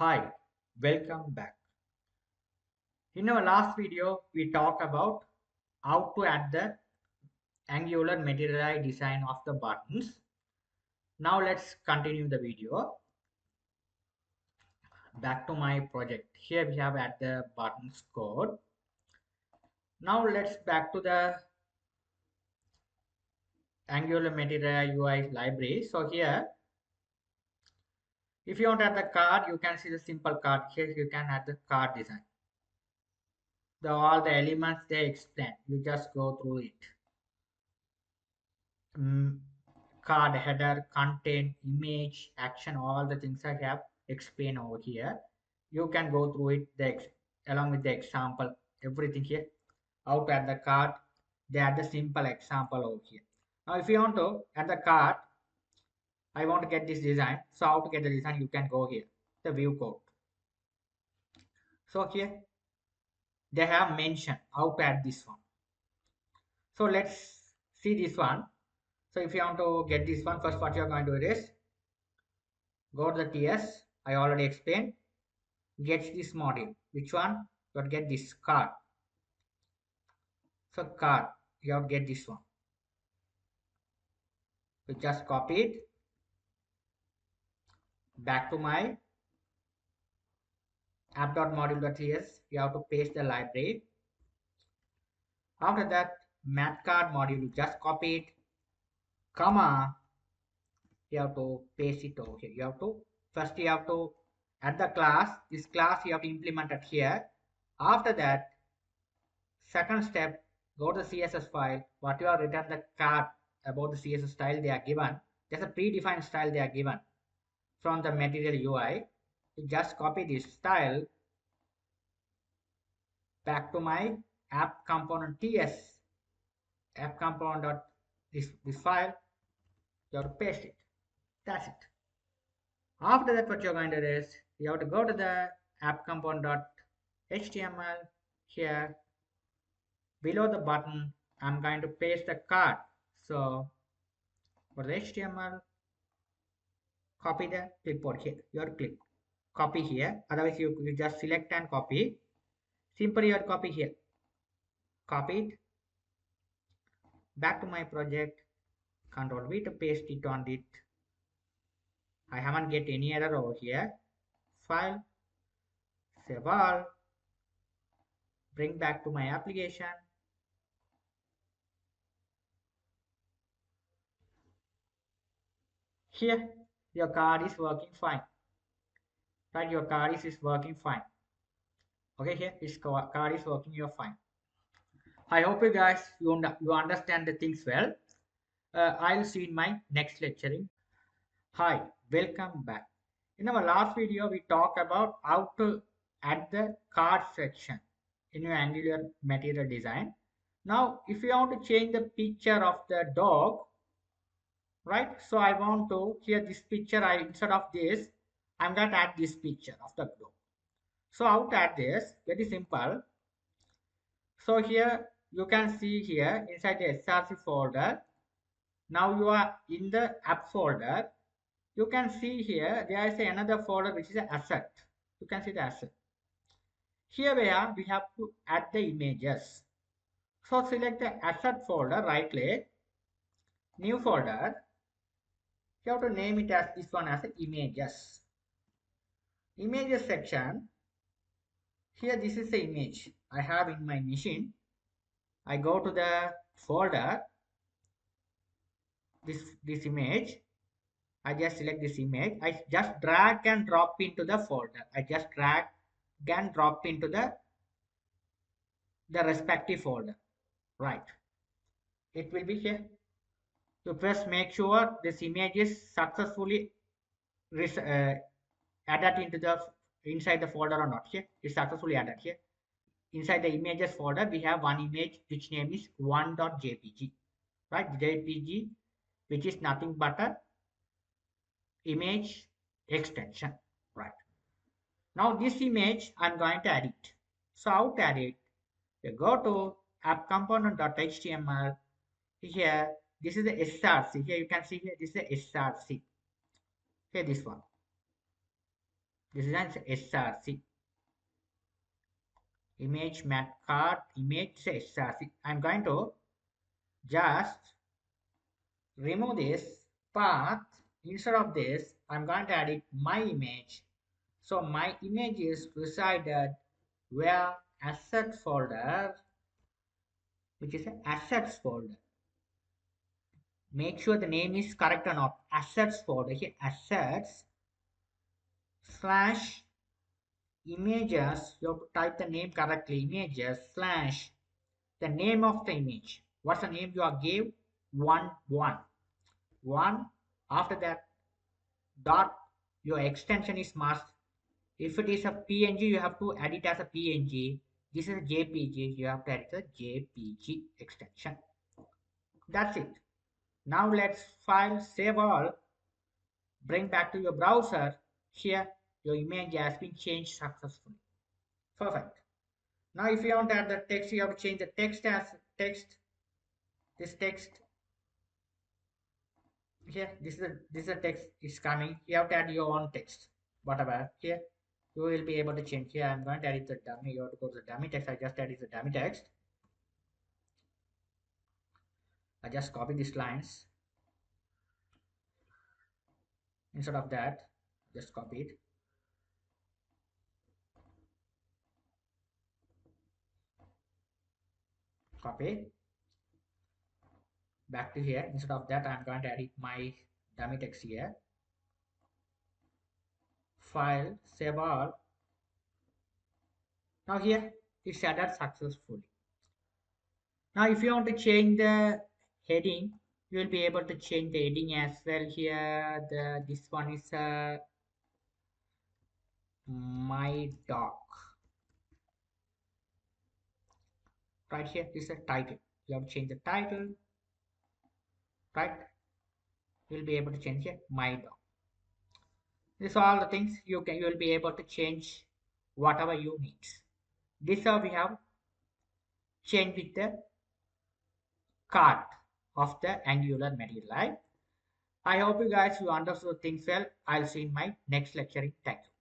Hi, welcome back. In our last video, we talked about how to add the angular material design of the buttons. Now let's continue the video. Back to my project. Here we have add the buttons code. Now let's back to the angular material UI library. So here, if you want to add the card, you can see the simple card. Here you can add the card design. All the elements they explain. You just go through it. Mm, Card header, content, image, action, all the things I have explained over here. You can go through it along with the example, everything here. How to add the card, they add the simple example over here. Now, if you want to add the card, I want to get this design. So, how to get the design? You can go here, the view code. So, here they have mentioned how to add this one. So, let's see this one. So, if you want to get this one, first what you are going to do is go to the TS. I already explained. Gets this module. Which one? You get this card. So card, you have get this one. So just copy it. Back to my app.module.ts. You have to paste the library. After that, math card module, you just copy it, comma. You have to paste it over here. You have to first you have to add the class. This class you have to implement it here. After that, second step, go to the CSS file. What you have written the card about the CSS style they are given. There's a predefined style they are given from the material UI. You just copy this style back to my app component TS. App component dot this file. You have to paste it. That's it. After that, what you're going to do is you have to go to the app component dot HTML here. Below the button, I'm going to paste the card. So for the HTML, copy the clipboard here. You have to click copy here. Otherwise, you just select and copy. Simply you have to copy here. Copy it. Back to my project. Control V to paste it on it. I haven't get any error over here. File. Save all. Bring back to my application. Here, your card is working fine. Right, your card is working fine. Okay, here this card is working, you're fine. I hope you guys you understand the things well. I'll see you in my next lecturing. Hi, welcome back. In our last video, we talked about how to add the card section in your Angular material design. Now, if you want to change the picture of the dog, right? So I want to here this picture. Instead of this, I'm going to add this picture of the dog. So how to add this? Very simple. So here you can see here inside the SRC folder. Now you are in the app folder. You can see here there is another folder which is an asset. You can see the asset. Here we have to add the images. So select the asset folder, right click, new folder. You have to name it as this one as images. Images section. Here this is the image I have in my machine. I go to the folder, this image. I just select this image. I just drag and drop into the folder. I just drag and drop into the respective folder. Right. It will be here. You first make sure this image is successfully added into the inside the folder or not. Here it's successfully added here. Inside the images folder, we have one image which name is 1.jpg. Right, JPG, which is nothing but a image extension. Right. Now this image I'm going to add it. So how to add it? You go to app component.html. Here, this is the SRC. Here you can see here, this is the SRC. Here this one. This is an src. Image mat card image src. I'm going to just remove this path. Instead of this, I'm going to edit my image. So my image is resided where asset folder, which is an assets folder. Make sure the name is correct or not. Assets folder here, assets slash images. You have to type the name correctly. Images slash the name of the image. What's the name you are gave? One. After that, dot. Your extension is must. If it is a PNG, you have to add it as a PNG. This is a JPG. You have to add the JPG extension. That's it. Now let's file, save all, bring back to your browser. Here, your image has been changed successfully. Perfect. Now if you want to add the text, you have to change the text as text. This text here, this is a text is coming. You have to add your own text. Whatever here, you will be able to change. Here I'm going to edit the dummy. You have to go to the dummy text. I just added the dummy text. I just copy these lines. Instead of that, just copy it. Copy. Back to here. Instead of that, I'm going to edit my dummy text here. File, save all. Now here, it's added successfully. Now if you want to change the heading, you will be able to change the heading as well. Here, this one is my dog. Right here, this is a title. You have to change the title. Right? You'll be able to change here my dog. These are all the things you will be able to change whatever you need. This we have changed with the card of the Angular material. Right? I hope you guys you understood things well. I'll see you in my next lecture. Thank you.